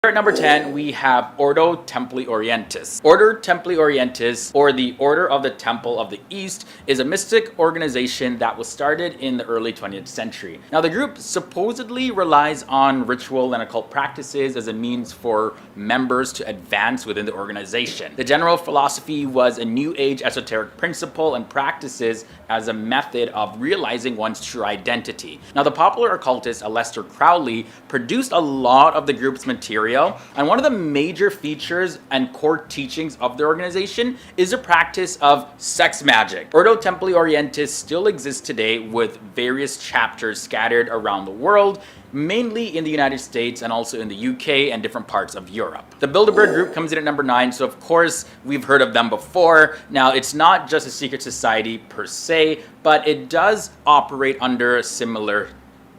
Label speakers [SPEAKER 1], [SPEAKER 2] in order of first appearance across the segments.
[SPEAKER 1] At number 10, we have Ordo Templi Orientis. Order Templi Orientis, or the Order of the Temple of the East, is a mystic organization that was started in the early 20th century. Now, the group supposedly relies on ritual and occult practices as a means for members to advance within the organization. The general philosophy was a New Age esoteric principle and practices as a method of realizing one's true identity. Now, the popular occultist Aleister Crowley produced a lot of the group's material, and one of the major features and core teachings of the organization is the practice of sex magic. Ordo Templi Orientis still exists today with various chapters scattered around the world, mainly in the United States and also in the UK and different parts of Europe. The Bilderberg Group comes in at number 9, so of course we've heard of them before. Now, it's not just a secret society per se, but it does operate under a similar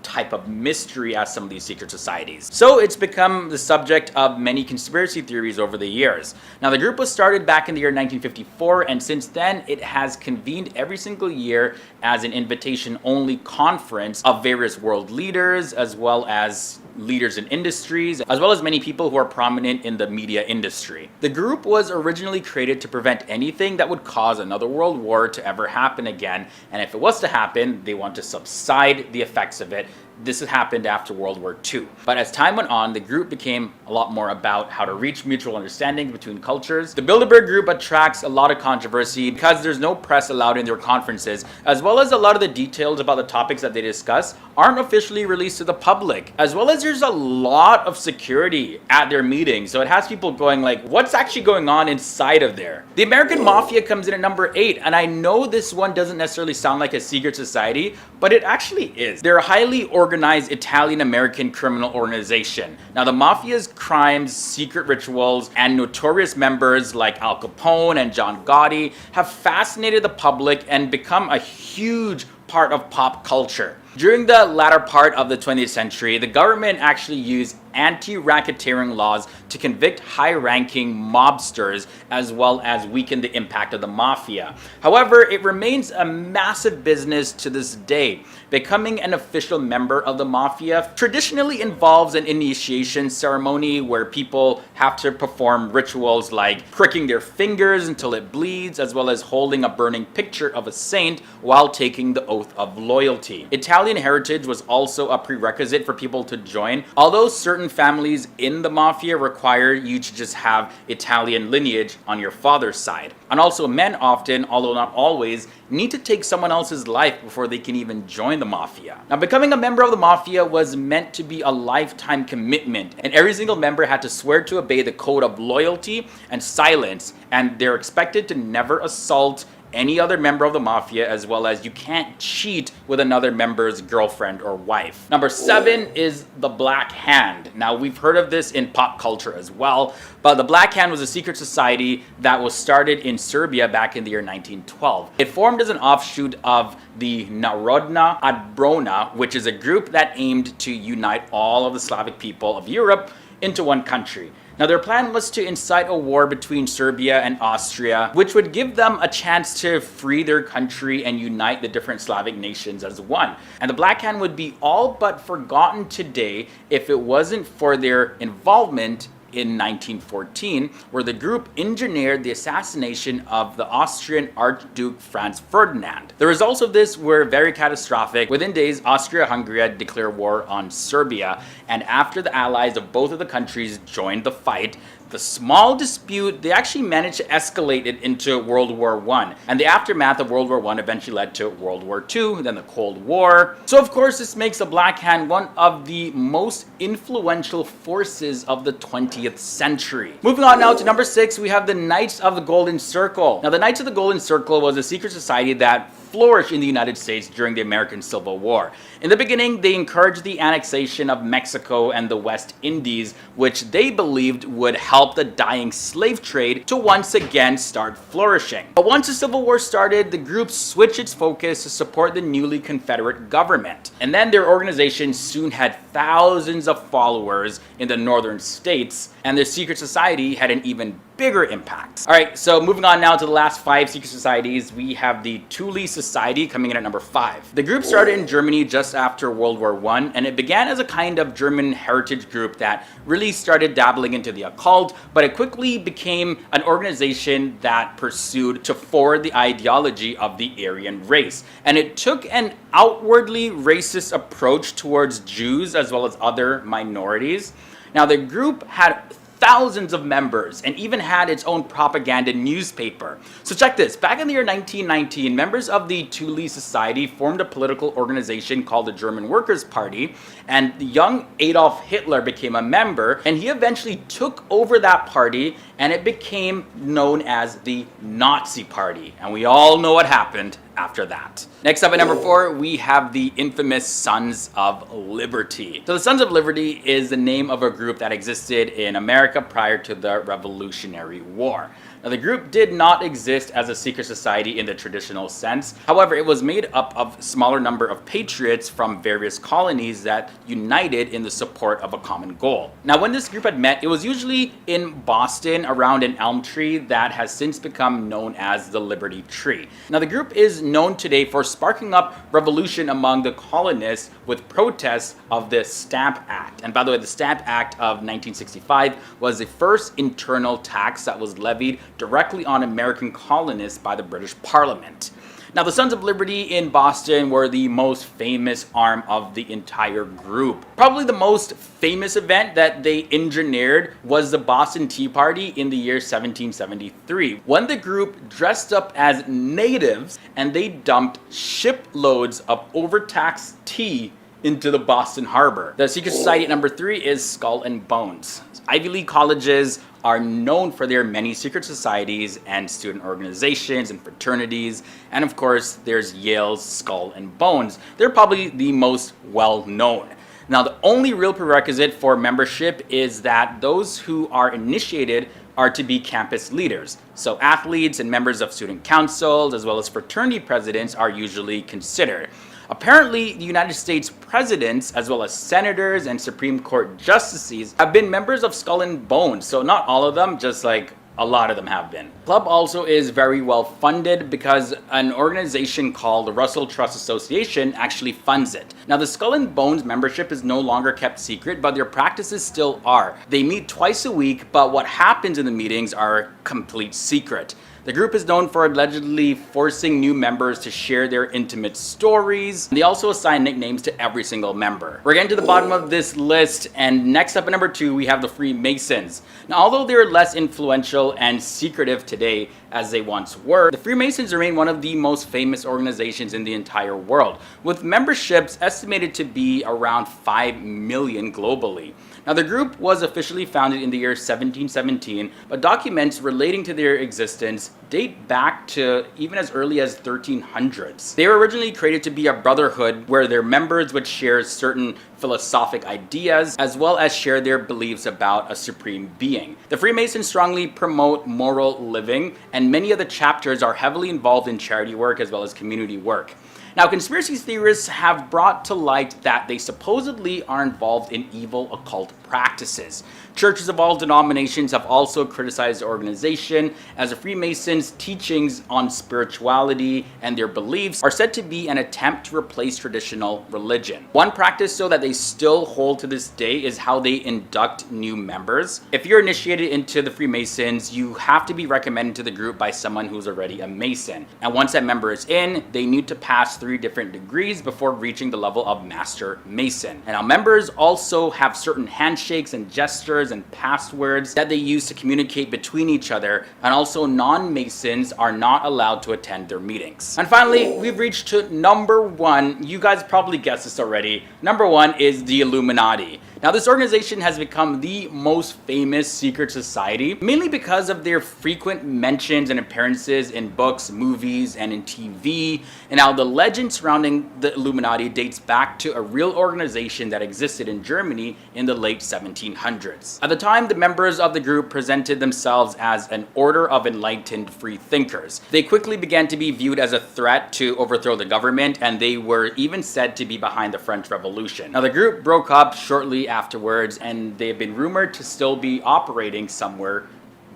[SPEAKER 1] type of mystery as some of these secret societies. So it's become the subject of many conspiracy theories over the years. Now, the group was started back in the year 1954, and since then it has convened every single year as an invitation-only conference of various world leaders, as well as leaders in industries, as well as many people who are prominent in the media industry. The group was originally created to prevent anything that would cause another world war to ever happen again, and if it was to happen, they want to subside the effects of it. This had happened after World War II. But as time went on, the group became a lot more about how to reach mutual understanding between cultures. The Bilderberg Group attracts a lot of controversy because there's no press allowed in their conferences, as well as a lot of the details about the topics that they discuss aren't officially released to the public, as well as there's a lot of security at their meetings. So it has people going like, what's actually going on inside of there? The American Mafia comes in at number 8, and I know this one doesn't necessarily sound like a secret society, but it actually is. They're a highly organized Italian-American criminal organization. Now, the Mafia's crimes, secret rituals, and notorious members like Al Capone and John Gotti have fascinated the public and become a huge part of pop culture. During the latter part of the 20th century, the government actually used anti-racketeering laws to convict high-ranking mobsters, as well as weaken the impact of the mafia. However, it remains a massive business to this day. Becoming an official member of the mafia traditionally involves an initiation ceremony where people have to perform rituals like pricking their fingers until it bleeds, as well as holding a burning picture of a saint while taking the oath of loyalty. Italian heritage was also a prerequisite for people to join, although certain families in the mafia require you to just have Italian lineage on your father's side. And also men often, although not always, need to take someone else's life before they can even join the mafia. Now, becoming a member of the mafia was meant to be a lifetime commitment, and every single member had to swear to obey the code of loyalty and silence, and they're expected to never assault any other member of the mafia, as well as you can't cheat with another member's girlfriend or wife. Number 7 is the Black Hand. Now, we've heard of this in pop culture as well, but the Black Hand was a secret society that was started in Serbia back in the year 1912. It formed as an offshoot of the Narodna Odbrana, which is a group that aimed to unite all of the Slavic people of Europe into one country. Now, their plan was to incite a war between Serbia and Austria, which would give them a chance to free their country and unite the different Slavic nations as one. And the Black Hand would be all but forgotten today if it wasn't for their involvement in 1914, where the group engineered the assassination of the Austrian Archduke Franz Ferdinand. The results of this were very catastrophic. Within days, Austria-Hungary declared war on Serbia, and after the allies of both of the countries joined the fight, the small dispute, they actually managed to escalate it into World War I. And the aftermath of World War I eventually led to World War II, then the Cold War. So of course, this makes the Black Hand one of the most influential forces of the 20th century. Moving on now to number 6, we have the Knights of the Golden Circle. Now, the Knights of the Golden Circle was a secret society that flourished in the United States during the American Civil War. In the beginning, they encouraged the annexation of Mexico and the West Indies, which they believed would help the dying slave trade to once again start flourishing. But once the Civil War started, the group switched its focus to support the newly Confederate government. And then their organization soon had thousands of followers in the northern states, and their secret society had an even bigger impact. All right, so moving on now to the last 5 secret societies, we have the Thule Society coming in at number 5. The group started in Germany just after World War I, and it began as a kind of German heritage group that really started dabbling into the occult, but it quickly became an organization that pursued to forward the ideology of the Aryan race. And it took an outwardly racist approach towards Jews as well as other minorities. Now, the group had thousands of members and even had its own propaganda newspaper. So check this, back in the year 1919, members of the Thule Society formed a political organization called the German Workers' Party, and the young Adolf Hitler became a member, and he eventually took over that party, and it became known as the Nazi Party. And we all know what happened after that. Next up at number 4, we have the infamous Sons of Liberty. So the Sons of Liberty is the name of a group that existed in America prior to the Revolutionary War. Now, the group did not exist as a secret society in the traditional sense. However, it was made up of a smaller number of patriots from various colonies that united in the support of a common goal. Now, when this group had met, it was usually in Boston around an elm tree that has since become known as the Liberty Tree. Now, the group is known today for sparking up revolution among the colonists with protests of the Stamp Act. And by the way, the Stamp Act of 1965 was the first internal tax that was levied directly on American colonists by the British Parliament. Now, the Sons of Liberty in Boston were the most famous arm of the entire group. Probably the most famous event that they engineered was the Boston Tea Party in the year 1773, when the group dressed up as natives and they dumped shiploads of overtaxed tea into the Boston Harbor. The secret society at number 3 is Skull and Bones. Ivy League colleges are known for their many secret societies and student organizations and fraternities, and of course there's Yale's Skull and Bones. They're probably the most well known. Now, the only real prerequisite for membership is that those who are initiated are to be campus leaders. So athletes and members of student councils as well as fraternity presidents are usually considered. Apparently, the United States presidents, as well as senators and Supreme Court justices, have been members of Skull and Bones. So not all of them, just like a lot of them have been. The club also is very well funded because an organization called the Russell Trust Association actually funds it. Now, the Skull and Bones membership is no longer kept secret, but their practices still are. They meet twice a week, but what happens in the meetings are complete secret. The group is known for allegedly forcing new members to share their intimate stories. They also assign nicknames to every single member. We're getting to the bottom of this list, and next up at number 2, we have the Freemasons. Now, although they're less influential and secretive today as they once were, the Freemasons remain one of the most famous organizations in the entire world, with memberships estimated to be around 5 million globally. Now, the group was officially founded in the year 1717, but documents relating to their existence date back to even as early as 1300s. They were originally created to be a brotherhood where their members would share certain philosophic ideas as well as share their beliefs about a supreme being. The Freemasons strongly promote moral living, and many of the chapters are heavily involved in charity work as well as community work. Now, conspiracy theorists have brought to light that they supposedly are involved in evil occult practices. Churches of all denominations have also criticized the organization, as the Freemasons' teachings on spirituality and their beliefs are said to be an attempt to replace traditional religion. One practice, though, that they still hold to this day is how they induct new members. If you're initiated into the Freemasons, you have to be recommended to the group by someone who's already a Mason. And once that member is in, they need to pass 3 different degrees before reaching the level of Master Mason. And now members also have certain handshakes and gestures and passwords that they use to communicate between each other, and also non-Masons are not allowed to attend their meetings. And finally, we've reached to number 1. You guys probably guessed this already. Number 1 is the Illuminati. Now, this organization has become the most famous secret society, mainly because of their frequent mentions and appearances in books, movies, and in TV. And now the legend surrounding the Illuminati dates back to a real organization that existed in Germany in the late 1700s. At the time, the members of the group presented themselves as an order of enlightened free thinkers. They quickly began to be viewed as a threat to overthrow the government, and they were even said to be behind the French Revolution. Now, the group broke up shortly afterwards, and they have been rumored to still be operating somewhere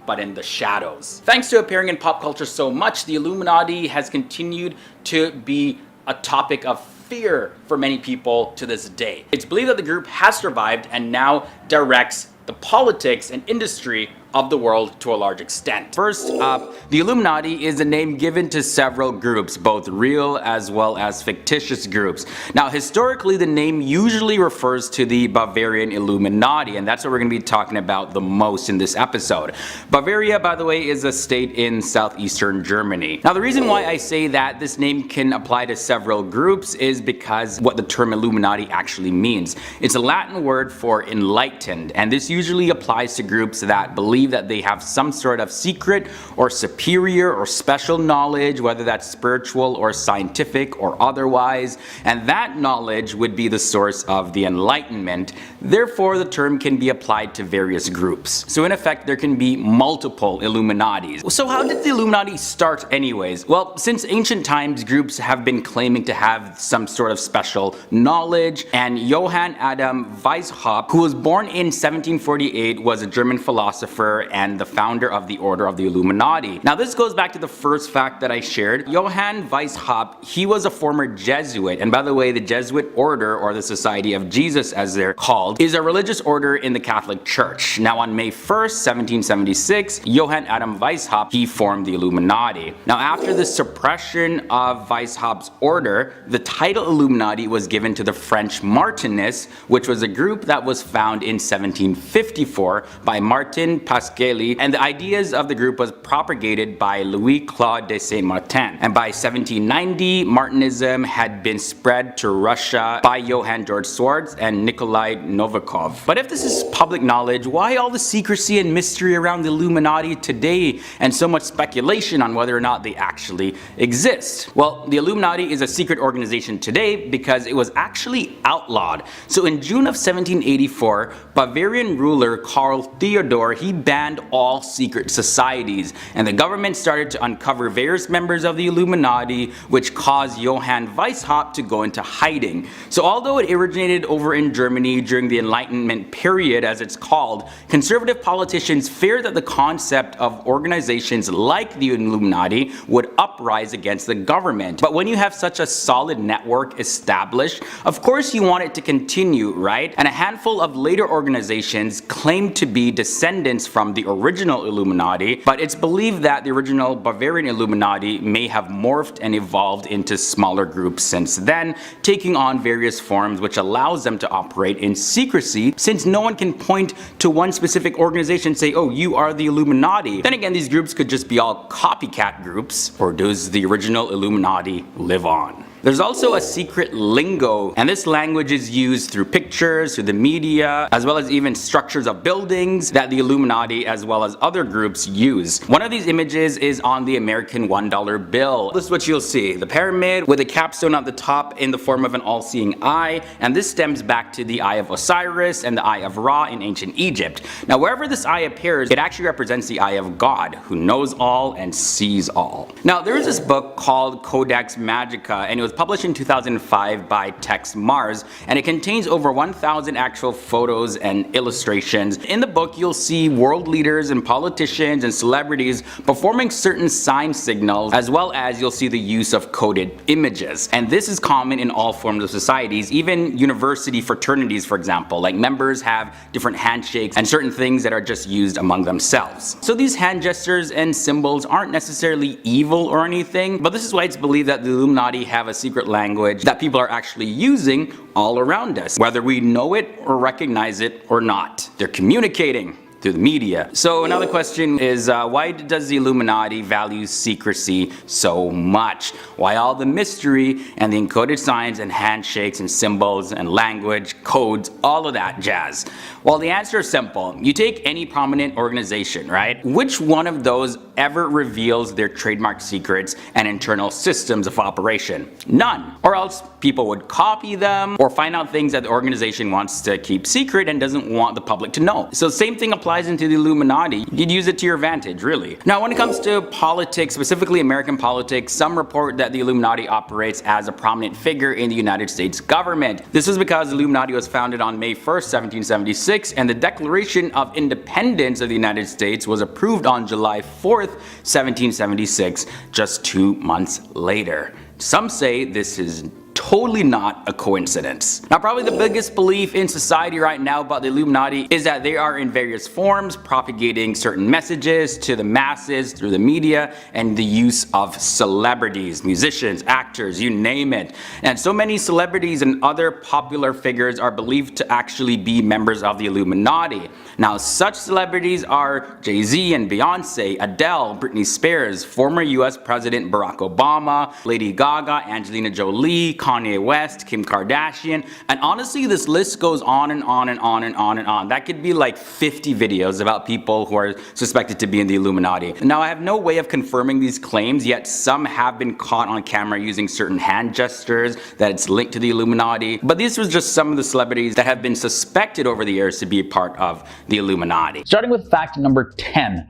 [SPEAKER 1] but in the shadows. Thanks to appearing in pop culture so much, the Illuminati has continued to be a topic of fear for many people to this day. It's believed that the group has survived and now directs the politics and industry of the world to a large extent. First up, the Illuminati is a name given to several groups, both real as well as fictitious groups. Now, historically, the name usually refers to the Bavarian Illuminati, and that's what we're going to be talking about the most in this episode. Bavaria, by the way, is a state in southeastern Germany. Now, the reason why I say that this name can apply to several groups is because what the term Illuminati actually means. It's a Latin word for enlightened, and this usually applies to groups that believe that they have some sort of secret or superior or special knowledge, whether that's spiritual or scientific or otherwise, and that knowledge would be the source of the Enlightenment. Therefore, the term can be applied to various groups. So in effect, there can be multiple Illuminatis. So how did the Illuminati start anyways? Well, since ancient times, groups have been claiming to have some sort of special knowledge, and Johann Adam Weishaupt, who was born in 1748, was a German philosopher and the founder of the Order of the Illuminati. Now, this goes back to the first fact that I shared. Johann Weishaupt, he was a former Jesuit, and by the way, the Jesuit Order, or the Society of Jesus as they're called, is a religious order in the Catholic Church. Now, on May 1st, 1776, Johann Adam Weishaupt, he formed the Illuminati. Now, after the suppression of Weishaupt's order, the title Illuminati was given to the French Martinists, which was a group that was found in 1754 by Martin Pascal, and the ideas of the group was propagated by Louis-Claude de Saint-Martin. And by 1790, Martinism had been spread to Russia by Johann George Swartz and Nikolai Novikov. But if this is public knowledge, why all the secrecy and mystery around the Illuminati today and so much speculation on whether or not they actually exist? Well, the Illuminati is a secret organization today because it was actually outlawed. So in June of 1784, Bavarian ruler Karl Theodor, he banned all secret societies, and the government started to uncover various members of the Illuminati, which caused Johann Weishaupt to go into hiding. So although it originated over in Germany during the Enlightenment period, as it's called, conservative politicians feared that the concept of organizations like the Illuminati would uprise against the government. But when you have such a solid network established, of course you want it to continue, right? And a handful of later organizations claimed to be descendants from the original Illuminati, but it's believed that the original Bavarian Illuminati may have morphed and evolved into smaller groups since then, taking on various forms which allows them to operate in secrecy, since no one can point to one specific organization and say, oh, you are the Illuminati. Then again, these groups could just be all copycat groups, or does the original Illuminati live on? There's also a secret lingo, and this language is used through pictures, through the media, as well as even structures of buildings that the Illuminati as well as other groups use. One of these images is on the American $1 bill. This is what you'll see. The pyramid with a capstone at the top in the form of an all-seeing eye, and this stems back to the Eye of Osiris and the Eye of Ra in ancient Egypt. Now, wherever this eye appears, it actually represents the eye of God, who knows all and sees all. Now, there is this book called Codex Magica, and it was published in 2005 by Tex Mars, and it contains over 1,000 actual photos and illustrations. In the book, you'll see world leaders and politicians and celebrities performing certain sign signals, as well as you'll see the use of coded images. And this is common in all forms of societies, even university fraternities, for example. Like, members have different handshakes and certain things that are just used among themselves. So these hand gestures and symbols aren't necessarily evil or anything, but this is why it's believed that the Illuminati have a secret language that people are actually using all around us, whether we know it or recognize it or not. They're communicating through the media. So another question is, why does the Illuminati value secrecy so much? Why all the mystery and the encoded signs and handshakes and symbols and language, codes, all of that jazz? Well, the answer is simple. You take any prominent organization, right? Which one of those ever reveals their trademark secrets and internal systems of operation? None. Or else people would copy them or find out things that the organization wants to keep secret and doesn't want the public to know. So the same thing applies ties into the Illuminati, you'd use it to your advantage, really. Now, when it comes to politics, specifically American politics, some report that the Illuminati operates as a prominent figure in the United States government. This is because the Illuminati was founded on May 1st, 1776, and the Declaration of Independence of the United States was approved on July 4th, 1776, just 2 months later. Some say this is totally not a coincidence. Now, probably the biggest belief in society right now about the Illuminati is that they are in various forms propagating certain messages to the masses through the media and the use of celebrities, musicians, actors, you name it. And so many celebrities and other popular figures are believed to actually be members of the Illuminati. Now, such celebrities are Jay-Z and Beyonce, Adele, Britney Spears, former US President Barack Obama, Lady Gaga, Angelina Jolie, Kanye West, Kim Kardashian, and honestly this list goes on and on and on and on and on. That could be like 50 videos about people who are suspected to be in the Illuminati. Now, I have no way of confirming these claims, yet some have been caught on camera using certain hand gestures that it's linked to the Illuminati. But these was just some of the celebrities that have been suspected over the years to be a part of the Illuminati.
[SPEAKER 2] Starting with fact number 10.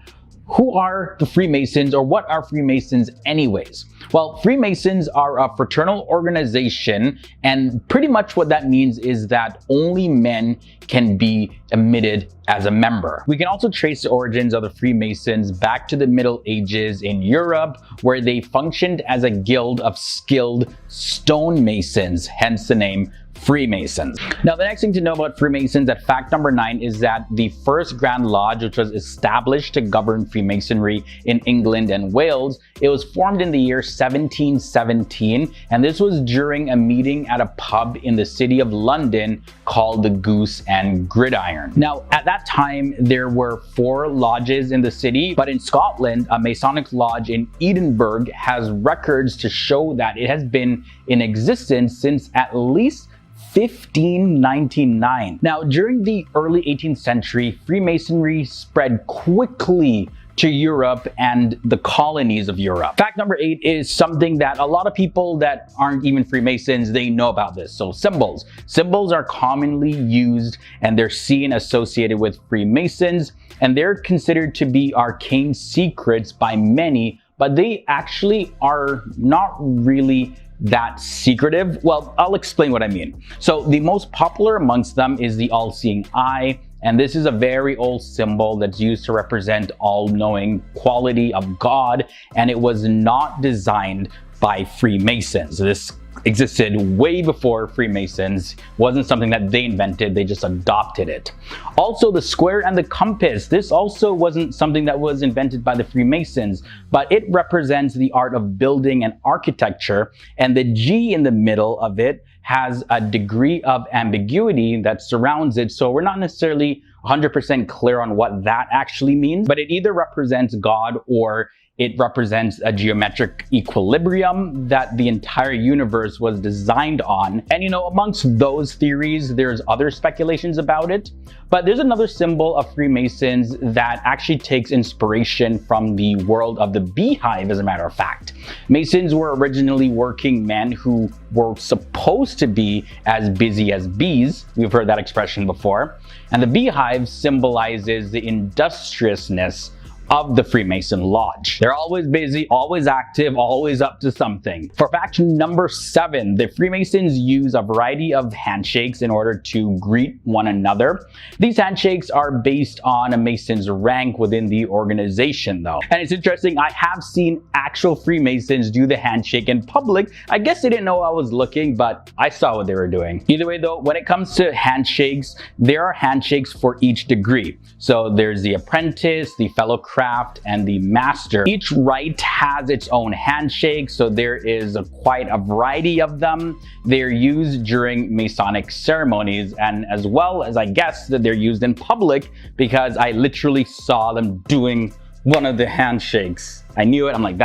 [SPEAKER 2] Who are the Freemasons, or what are Freemasons anyways? Well, Freemasons are a fraternal organization, and pretty much what that means is that only men can be admitted as a member. We can also trace the origins of the Freemasons back to the Middle Ages in Europe, where they functioned as a guild of skilled stonemasons, hence the name Freemasons. Now, the next thing to know about Freemasons at fact number 9 is that the first Grand Lodge, which was established to govern Freemasonry in England and Wales, it was formed in the year 1717, and this was during a meeting at a pub in the city of London called the Goose and Gridiron. Now, at that time, there were 4 lodges in the city, but in Scotland, a Masonic lodge in Edinburgh has records to show that it has been in existence since at least 1599. Now, during the early 18th century, Freemasonry spread quickly to Europe and the colonies of Europe. Fact number 8 is something that a lot of people that aren't even Freemasons, they know about this. So symbols. Symbols are commonly used and they're seen associated with Freemasons, and they're considered to be arcane secrets by many, but they actually are not really that secretive. Well, I'll explain what I mean. So the most popular amongst them is the all-seeing eye, and this is a very old symbol that's used to represent all-knowing quality of God, and it was not designed by Freemasons. This existed way before Freemasons. Wasn't something that they invented, they just adopted it. Also, the square and the compass, this also wasn't something that was invented by the Freemasons, but it represents the art of building and architecture, and the G in the middle of it has a degree of ambiguity that surrounds it, so we're not necessarily 100% clear on what that actually means, but it either represents God or it represents a geometric equilibrium that the entire universe was designed on. And you know, amongst those theories, there's other speculations about it. But there's another symbol of Freemasons that actually takes inspiration from the world of the beehive, as a matter of fact. Masons were originally working men who were supposed to be as busy as bees. We've heard that expression before. And the beehive symbolizes the industriousness of the Freemason Lodge. They're always busy, always active, always up to something. For fact number 7, the Freemasons use a variety of handshakes in order to greet one another. These handshakes are based on a Mason's rank within the organization though. And it's interesting, I have seen actual Freemasons do the handshake in public. I guess they didn't know I was looking, but I saw what they were doing. Either way though, when it comes to handshakes, there are handshakes for each degree. So there's the apprentice, the fellow craft, and the master. Each rite has its own handshake, so there is quite a variety of them. They're used during Masonic ceremonies, and as well as I guess that they're used in public, because I literally saw them doing one of the handshakes. I knew it. I'm like,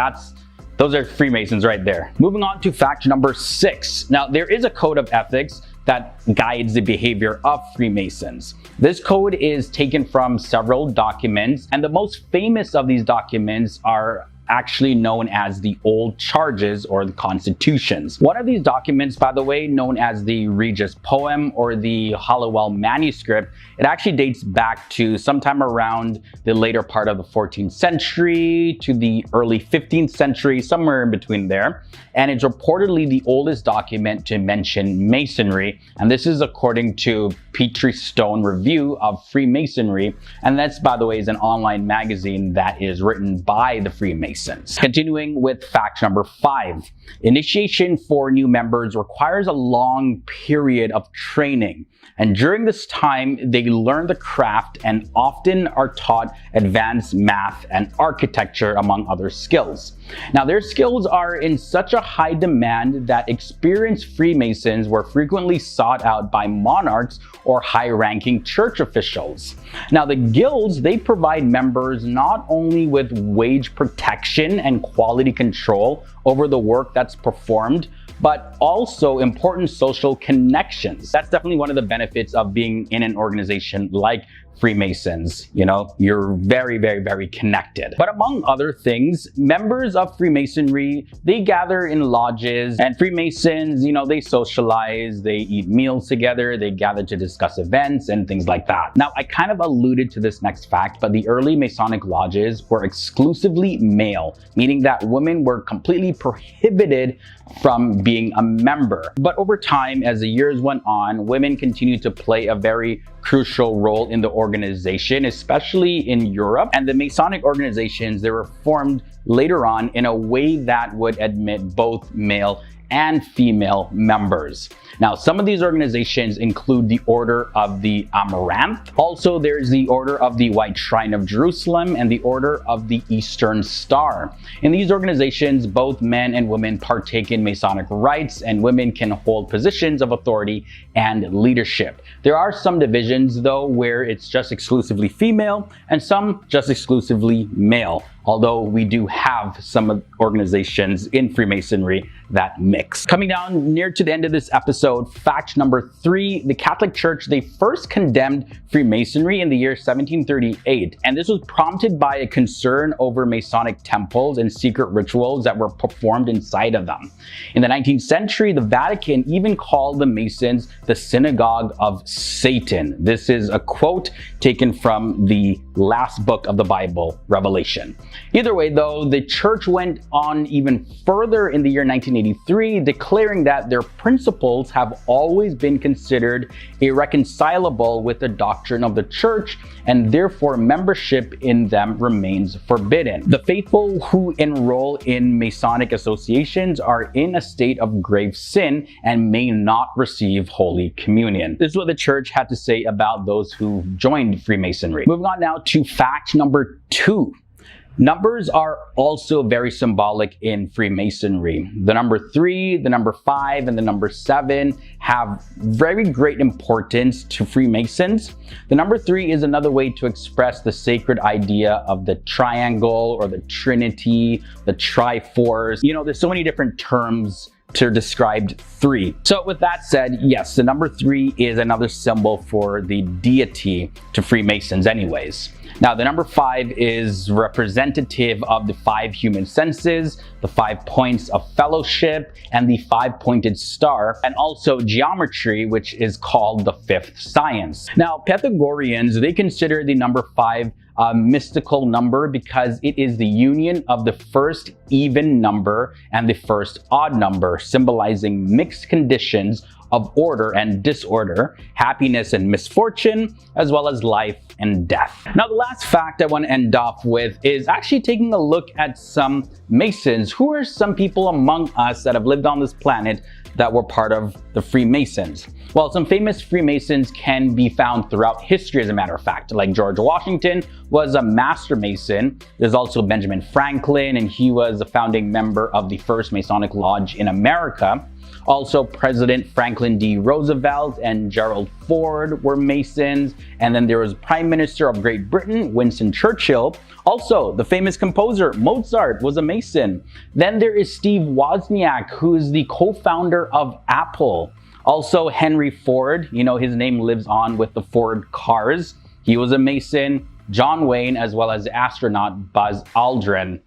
[SPEAKER 2] those are Freemasons right there. Moving on to fact number 6. Now, there is a code of ethics that guides the behavior of Freemasons. This code is taken from several documents, and the most famous of these documents are actually known as the Old Charges or the Constitutions. One of these documents, by the way, known as the Regius Poem or the Halliwell manuscript, it actually dates back to sometime around the later part of the 14th century to the early 15th century, somewhere in between there. And it's reportedly the oldest document to mention Masonry. And this is according to Petrie Stone Review of Freemasonry. And that's, by the way, is an online magazine that is written by the Freemasons. Continuing with fact number 5. Initiation for new members requires a long period of training. And during this time, they learn the craft and often are taught advanced math and architecture, among other skills. Now, their skills are in such a high demand that experienced Freemasons were frequently sought out by monarchs or high-ranking church officials. Now, the guilds, they provide members not only with wage protection and quality control over the work that's performed, but also important social connections. That's definitely one of the benefits of being in an organization like Freemasons. You know, you're very, very, very connected. But among other things, members of Freemasonry, they gather in lodges, and Freemasons, you know, they socialize, they eat meals together, they gather to discuss events and things like that. Now, I kind of alluded to this next fact, but the early Masonic lodges were exclusively male, meaning that women were completely prohibited from being a member. But over time, as the years went on, women continued to play a very crucial role in the organization, especially in Europe. And the Masonic organizations, they were formed later on in a way that would admit both male and female members. Now, some of these organizations include the Order of the Amaranth. Also, there's the Order of the White Shrine of Jerusalem and the Order of the Eastern Star. In these organizations, both men and women partake in Masonic rites, and women can hold positions of authority and leadership. There are some divisions, though, where it's just exclusively female and some just exclusively male, although we do have some organizations in Freemasonry that mix. Coming down near to the end of this episode, fact number 3, the Catholic Church, they first condemned Freemasonry in the year 1738, and this was prompted by a concern over Masonic temples and secret rituals that were performed inside of them. In the 19th century, the Vatican even called the Masons the synagogue of Satan. This is a quote taken from the last book of the Bible, Revelation. Either way, though, the church went on even further in the year 1983, declaring that their principles have always been considered irreconcilable with the doctrine of the church, and therefore membership in them remains forbidden. The faithful who enroll in Masonic associations are in a state of grave sin and may not receive Holy Communion. This is what the church had to say about those who joined Freemasonry. Moving on now to fact number 2. Numbers are also very symbolic in Freemasonry. The number 3, the number 5, and the number 7 have very great importance to Freemasons. The number 3 is another way to express the sacred idea of the triangle or the Trinity, the Triforce. You know, there's so many different terms to describe 3. So with that said, yes, the number 3 is another symbol for the deity to Freemasons anyways. Now, the number 5 is representative of the 5 human senses, the 5 points of fellowship, and the 5-pointed star, and also geometry, which is called the 5th science. Now, Pythagoreans, they consider the number 5 a mystical number because it is the union of the first even number and the first odd number, symbolizing mixed conditions of order and disorder, happiness and misfortune, as well as life and death. Now, the last fact I want to end off with is actually taking a look at some Masons. Who are some people among us that have lived on this planet that were part of the Freemasons? Well, some famous Freemasons can be found throughout history, as a matter of fact, like George Washington was a Master Mason. There's also Benjamin Franklin, and he was a founding member of the first Masonic Lodge in America. Also, President Franklin D. Roosevelt and Gerald Ford were Masons. And then there was Prime Minister of Great Britain, Winston Churchill. Also, the famous composer Mozart was a Mason. Then there is Steve Wozniak, who is the co-founder of Apple. Also, Henry Ford, you know, his name lives on with the Ford cars. He was a Mason. John Wayne, as well as astronaut Buzz Aldrin.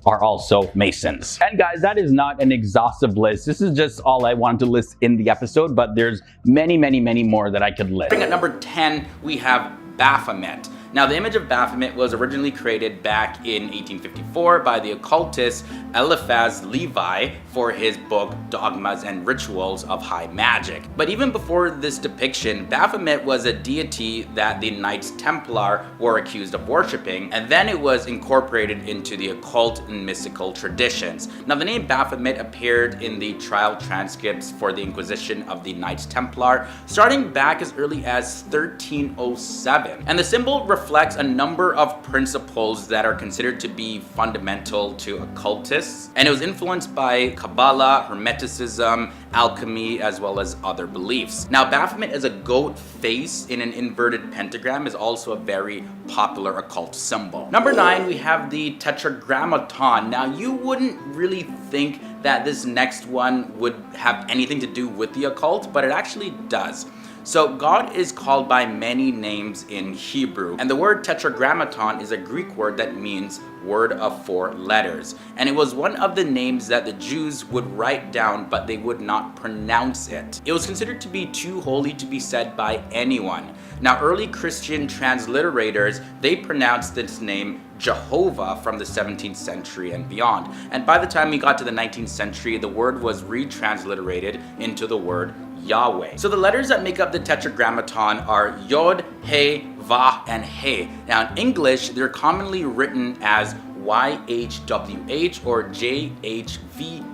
[SPEAKER 2] are also Masons. And guys, that is not an exhaustive list. This is just all I wanted to list in the episode, but there's many, many, many more that I could list.
[SPEAKER 1] At number 10, we have Baphomet. Now, the image of Baphomet was originally created back in 1854 by the occultist Eliphas Levi for his book Dogmas and Rituals of High Magic. But even before this depiction, Baphomet was a deity that the Knights Templar were accused of worshipping, and then it was incorporated into the occult and mystical traditions. Now, the name Baphomet appeared in the trial transcripts for the Inquisition of the Knights Templar starting back as early as 1307, and the symbol reflects a number of principles that are considered to be fundamental to occultists, and it was influenced by Kabbalah, Hermeticism, alchemy, as well as other beliefs. Now, Baphomet as a goat face in an inverted pentagram is also a very popular occult symbol. Number 9, we have the Tetragrammaton. Now, you wouldn't really think that this next one would have anything to do with the occult, but it actually does. So God is called by many names in Hebrew, and the word Tetragrammaton is a Greek word that means word of 4 letters, and it was one of the names that the Jews would write down, but they would not pronounce it. It was considered to be too holy to be said by anyone. Now, early Christian transliterators, they pronounced this name Jehovah from the 17th century and beyond, and by the time we got to the 19th century, the word was retransliterated into the word Yahweh. So the letters that make up the Tetragrammaton are Yod, He, Vah, and He. Now in English, they're commonly written as YHWH or JHVH.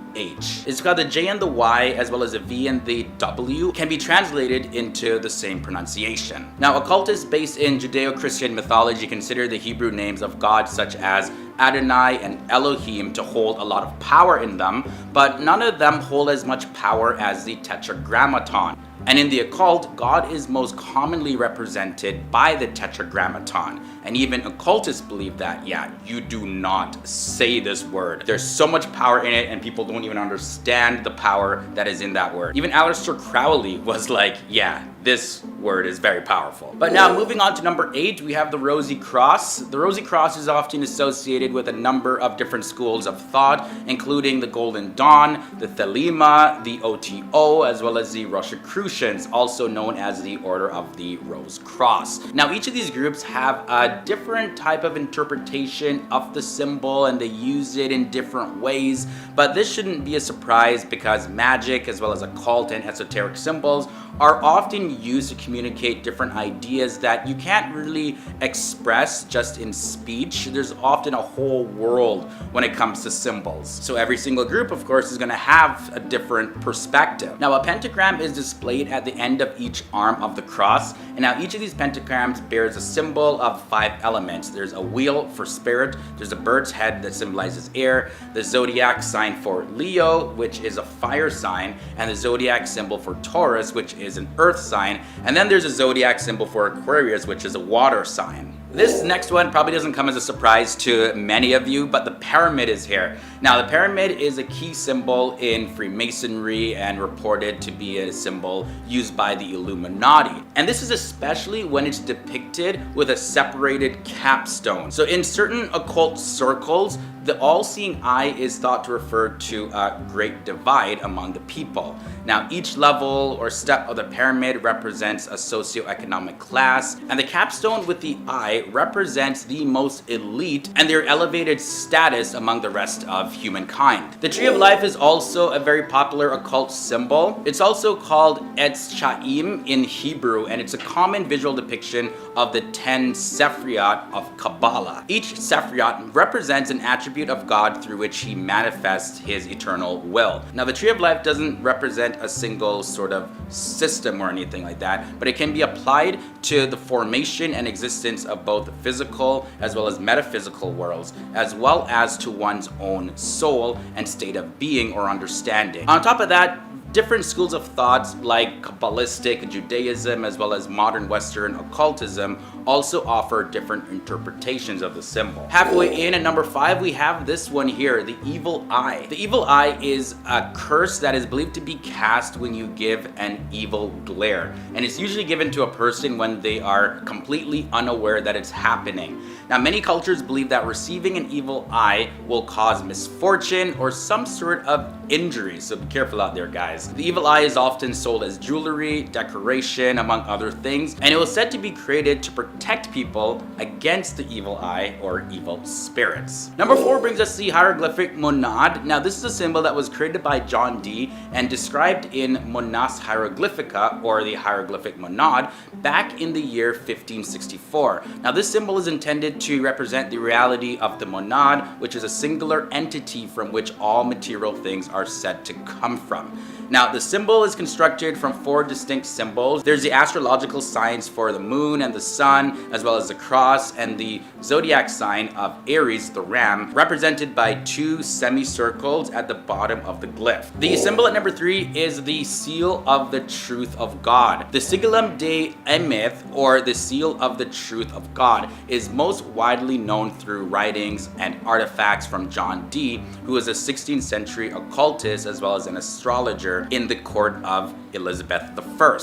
[SPEAKER 1] It's got the J and the Y as well as the V and the W can be translated into the same pronunciation. Now, occultists based in Judeo-Christian mythology consider the Hebrew names of God such as Adonai and Elohim to hold a lot of power in them, but none of them hold as much power as the Tetragrammaton. And in the occult, God is most commonly represented by the Tetragrammaton. And even occultists believe that, yeah, you do not say this word. There's so much power in it and people don't even understand the power that is in that word. Even Aleister Crowley was like, yeah, this word is very powerful. But now moving on to number 8, we have the Rosy Cross. The Rosy Cross is often associated with a number of different schools of thought, including the Golden Dawn, the Thelema, the OTO, as well as the Rosicrucians, also known as the Order of the Rose Cross. Now, each of these groups have a different type of interpretation of the symbol, and they use it in different ways, but this shouldn't be a surprise because magic, as well as occult and esoteric symbols, are often used to communicate different ideas that you can't really express just in speech. There's often a whole world when it comes to symbols. So every single group, of course, is going to have a different perspective. Now, a pentagram is displayed at the end of each arm of the cross, and now each of these pentagrams bears a symbol of 5 elements. There's a wheel for spirit, there's a bird's head that symbolizes air, the zodiac sign for Leo, which is a fire sign, and the zodiac symbol for Taurus, which is an earth sign, and then there's a zodiac symbol for Aquarius, which is a water sign. This next one probably doesn't come as a surprise to many of you, but the pyramid is here. Now, the pyramid is a key symbol in Freemasonry and reported to be a symbol used by the Illuminati. And this is especially when it's depicted with a separated capstone. So in certain occult circles, the all-seeing eye is thought to refer to a great divide among the people. Now, each level or step of the pyramid represents a socioeconomic class, and the capstone with the eye represents the most elite and their elevated status among the rest of humankind. The Tree of Life is also a very popular occult symbol. It's also called Etz Chaim in Hebrew, and it's a common visual depiction of the 10 Sephirot of Kabbalah. Each Sephirot represents an attribute of God through which he manifests his eternal will. Now, the Tree of Life doesn't represent a single sort of system or anything like that, but it can be applied to the formation and existence of both the physical as well as metaphysical worlds, as well as to one's own soul and state of being or understanding. On top of that, different schools of thoughts like Kabbalistic Judaism as well as modern Western occultism also offer different interpretations of the symbol. Halfway in at number 5, we have this one here, the evil eye. The evil eye is a curse that is believed to be cast when you give an evil glare, and it's usually given to a person when they are completely unaware that it's happening. Now, many cultures believe that receiving an evil eye will cause misfortune or some sort of injury, so be careful out there, guys. The evil eye is often sold as jewelry, decoration, among other things, and it was said to be created to protect people against the evil eye or evil spirits. Number 4 brings us the hieroglyphic monad. Now, this is a symbol that was created by John Dee and described in Monas Hieroglyphica, or the hieroglyphic monad, back in the year 1564. Now, this symbol is intended to represent the reality of the monad, which is a singular entity from which all material things are said to come from. Now, the symbol is constructed from 4 distinct symbols. There's the astrological signs for the moon and the sun, as well as the cross, and the zodiac sign of Aries, the ram, represented by 2 semicircles at the bottom of the glyph. The symbol at number 3 is the seal of the truth of God. The sigillum Dei Emeth, or the seal of the truth of God, is most widely known through writings and artifacts from John Dee, who was a 16th century occultist as well as an astrologer in the court of Elizabeth I.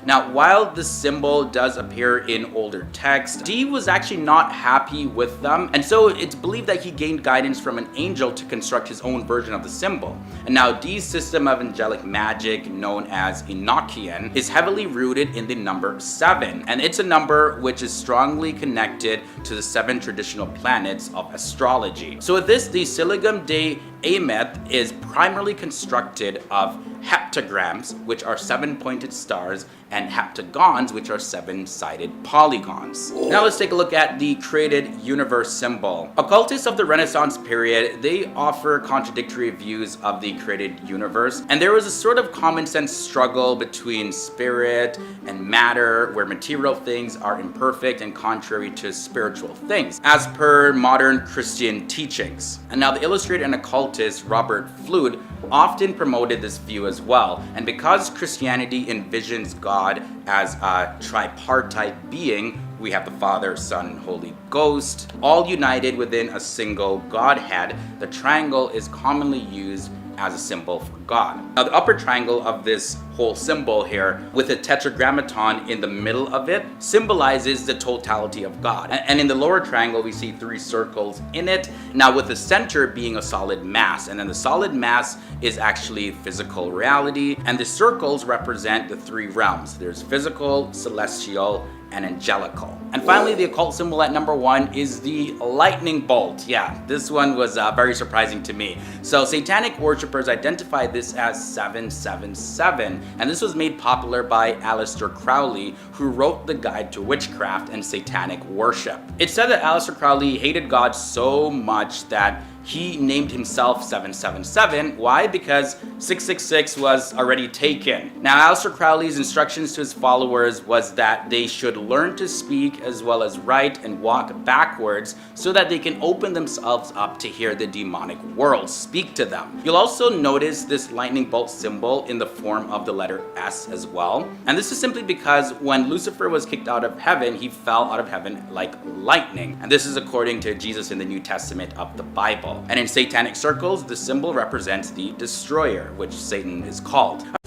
[SPEAKER 1] Now, while the symbol does appear in older texts, Dee was actually not happy with them, and so it's believed that he gained guidance from an angel to construct his own version of the symbol. And now, Dee's system of angelic magic, known as Enochian, is heavily rooted in the number 7, and it's a number which is strongly connected to the 7 traditional planets of astrology. So with this, the Sigillum Dei Emeth is primarily constructed of heptagrams, which are 7-pointed stars, and heptagons, which are 7-sided polygons. Now let's take a look at the created universe symbol. Occultists of the Renaissance period, they offer contradictory views of the created universe, and there was a sort of common sense struggle between spirit and matter, where material things are imperfect and contrary to spiritual things, as per modern Christian teachings. And now the illustrator and occultist Robert Fludd often promoted this view as well, and because Christianity envisions God as a tripartite being, we have the Father, Son, and Holy Ghost, all united within a single Godhead, the triangle is commonly used as a symbol for God. Now, the upper triangle of this whole symbol here, with a tetragrammaton in the middle of it, symbolizes the totality of God. And in the lower triangle, we see 3 circles in it, now with the center being a solid mass. And then the solid mass is actually physical reality, and the circles represent the 3 realms. There's physical, celestial, and angelical. And finally, the occult symbol at number 1 is the lightning bolt. Yeah, this one was very surprising to me. So satanic worshippers identify this as 777, and this was made popular by Aleister Crowley, who wrote the Guide to Witchcraft and Satanic Worship. It's said that Aleister Crowley hated God so much that he named himself 777. Why? Because 666 was already taken. Now, Aleister Crowley's instructions to his followers was that they should learn to speak as well as write and walk backwards so that they can open themselves up to hear the demonic world speak to them. You'll also notice this lightning bolt symbol in the form of the letter S as well. And this is simply because when Lucifer was kicked out of heaven, he fell out of heaven like lightning. And this is according to Jesus in the New Testament of the Bible. And in satanic circles, the symbol represents the destroyer, which Satan is called. All